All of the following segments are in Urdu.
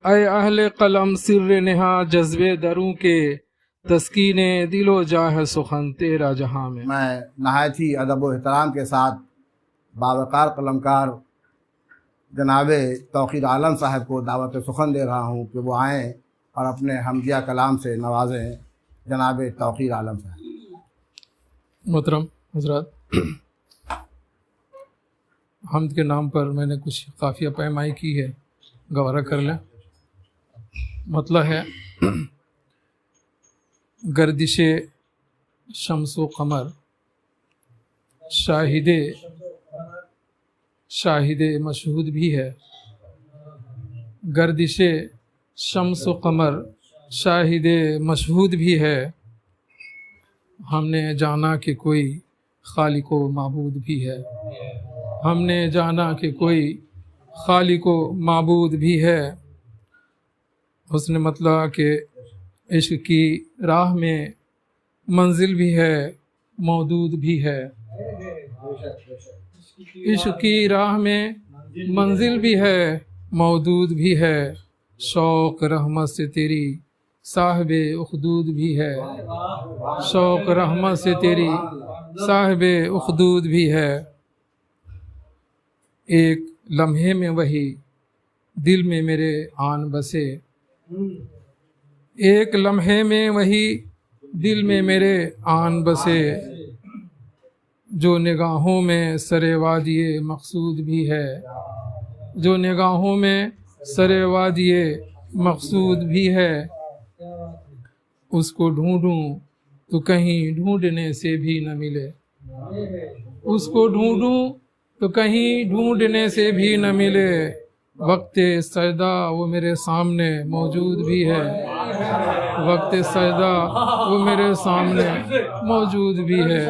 اے اہل قلم سر نہا جذبے دروں کے، تسکین دل و جاہ سخن تیرا جہاں میں۔ میں نہایت ہی ادب و احترام کے ساتھ باوقار قلمکار جناب توقیر عالم صاحب کو دعوت سخن دے رہا ہوں کہ وہ آئیں اور اپنے حمدیہ کلام سے نوازیں جناب توقیر عالم صاحب۔ محترم حضرات، حمد کے نام پر میں نے کچھ قافیہ پیمائی کی ہے، گوارہ کر لیں۔ مطلب ہے گردش شمس و قمر شاہد مشہود بھی ہے، گردش شمس و قمر شاہد مشہود بھی ہے، ہم نے جانا کہ کوئی خالق و معبود بھی ہے، ہم نے جانا کہ کوئی خالق و معبود بھی ہے۔ حسن مطلع کہ عشق کی راہ میں منزل بھی ہے، مودود بھی ہے، عشق کی راہ میں منزل بھی ہے، مودود بھی ہے، شوق رحمت سے تیری صاحب اخدود بھی ہے، شوق رحمت سے تیری صاحب اخدود بھی ہے۔ ایک لمحے میں وہی دل میں میرے آن بسے، ایک لمحے میں وہی دل میں میرے آن بسے، جو نگاہوں میں سر وادی مقصود بھی ہے، جو نگاہوں میں سر وادی مقصود بھی ہے، اس کو ڈھونڈوں تو کہیں ڈھونڈنے سے بھی نہ ملے، اس کو ڈھونڈوں تو کہیں ڈھونڈنے سے بھی نہ ملے، وقت سجدہ وہ میرے سامنے موجود بھی ہے، وقت سجدہ وہ میرے سامنے موجود بھی ہے۔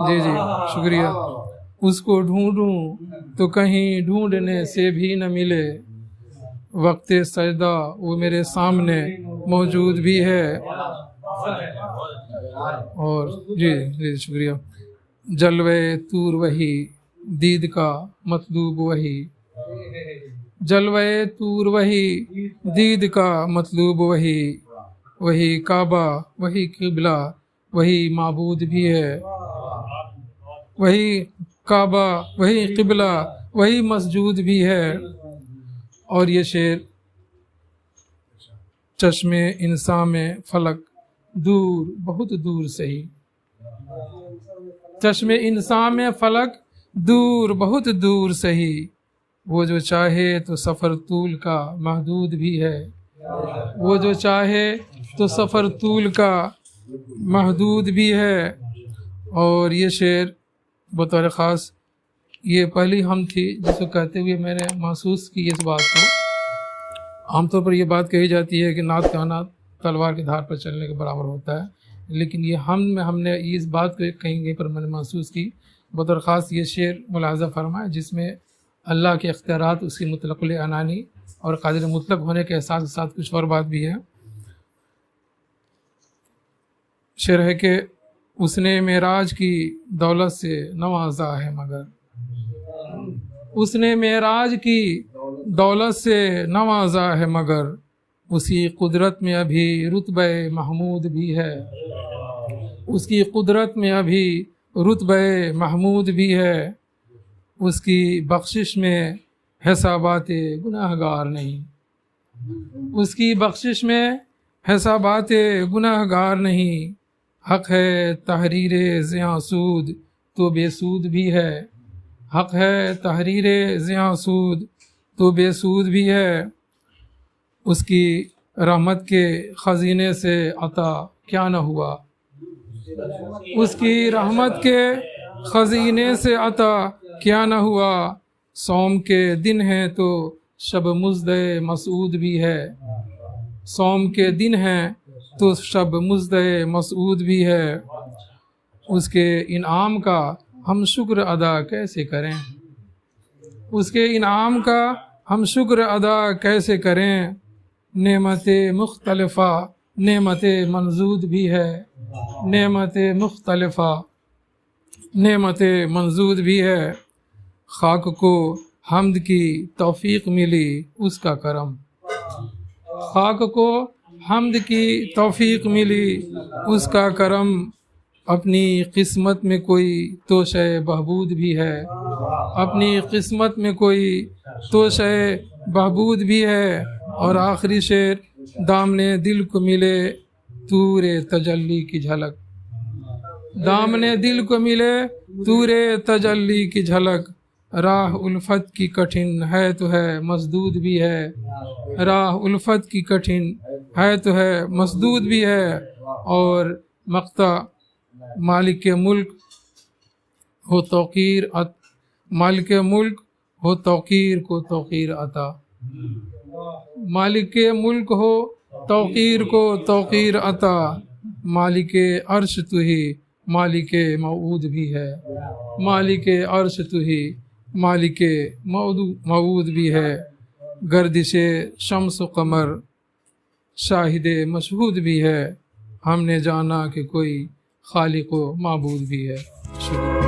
جی شکریہ۔ اس کو ڈھونڈوں تو کہیں ڈھونڈنے سے بھی نہ ملے، وقت سجدہ وہ میرے سامنے موجود بھی ہے۔ اور جی شکریہ۔ جلوے طور وہی، دید کا مطلوب وہی، جلوے طور وہی، دید کا مطلوب وہی، وہی کعبہ وہی قبلہ وہی معبود بھی ہے، وہی کعبہ وہی قبلہ وہی مسجود بھی ہے۔ اور یہ شعر چشم انسان میں فلک دور بہت دور سہی، چشم انسان میں فلک دور بہت دور سہی، وہ جو چاہے تو سفر طول کا محدود بھی ہے، وہ جو چاہے تو سفر طول کا محدود بھی ہے۔ اور یہ شعر بطور خاص یہ پہلی ہم تھی جس کو کہتے ہوئے میں نے محسوس کی اس بات کو۔ عام طور پر یہ بات کہی جاتی ہے کہ نعت گانا تلوار کی دھار پر چلنے کے برابر ہوتا ہے، لیکن یہ ہم نے اس بات کو کہیں پر میں نے محسوس کی۔ بطور خاص یہ شعر ملاحظہ فرمائے جس میں اللہ کے اختیارات، اس کی مطلق العنانی اور قادر مطلق ہونے کے احساس کے ساتھ کچھ اور بات بھی ہے۔ شعر ہے کہ اس نے معراج کی دولت سے نوازا ہے مگر، اس نے معراج کی دولت سے نوازا ہے مگر، اسی قدرت میں ابھی رتبہ محمود بھی ہے، اس کی قدرت میں ابھی رتبہ محمود بھی ہے، اس کی بخشش میں حسابات گناہ گار نہیں، اس کی بخشش میں حسابات گناہ گار نہیں، حق ہے تحریر زیاں سود تو بے سود بھی ہے، حق ہے تحریر زیاں سود تو بے سود بھی ہے، اس کی رحمت کے خزینے سے عطا کیا نہ ہوا، اس کی رحمت کے خزینے سے عطا کیا نہ ہوا، صوم کے دن ہیں تو شب مزد مسعود بھی ہے، صوم کے دن ہیں تو شب مزد مسعود بھی ہے، اس کے انعام کا ہم شکر ادا کیسے کریں، اس کے انعام کا ہم شکر ادا کیسے کریں، نعمت مختلفہ نعمت منزود بھی ہے، نعمت مختلفہ نعمت منزود بھی ہے، خاک کو حمد کی توفیق ملی اس کا کرم، خاک کو حمد کی توفیق ملی، اس کا کرم اپنی قسمت میں کوئی توشہ بہبود بھی ہے، اپنی قسمت میں کوئی توشہ بہبود بھی ہے۔ اور آخری شعر، دامن دل کو ملے طور تجلی کی جھلک، دامن دل کو ملے طور تجلی کی جھلک، راہ الفت کی کٹھن ہے تو ہے مسدود بھی ہے، راہ الفت کی کٹھن ہے تو ہے مسدود بھی ہے۔ اور مقطع، مالک ملک ہو توقیر مالک ملک ہو توقیر کو توقیر عطا، مالک ملک ہو توقیر کو توقیر عطا، مالک عرش تو ہی مالک موعود بھی ہے، مالک عرش تو ہی مالک موعود بھی ہے، گردش شمس و قمر شاہد مشہود بھی ہے، ہم نے جانا کہ کوئی خالق و معبود بھی ہے۔ شکریہ۔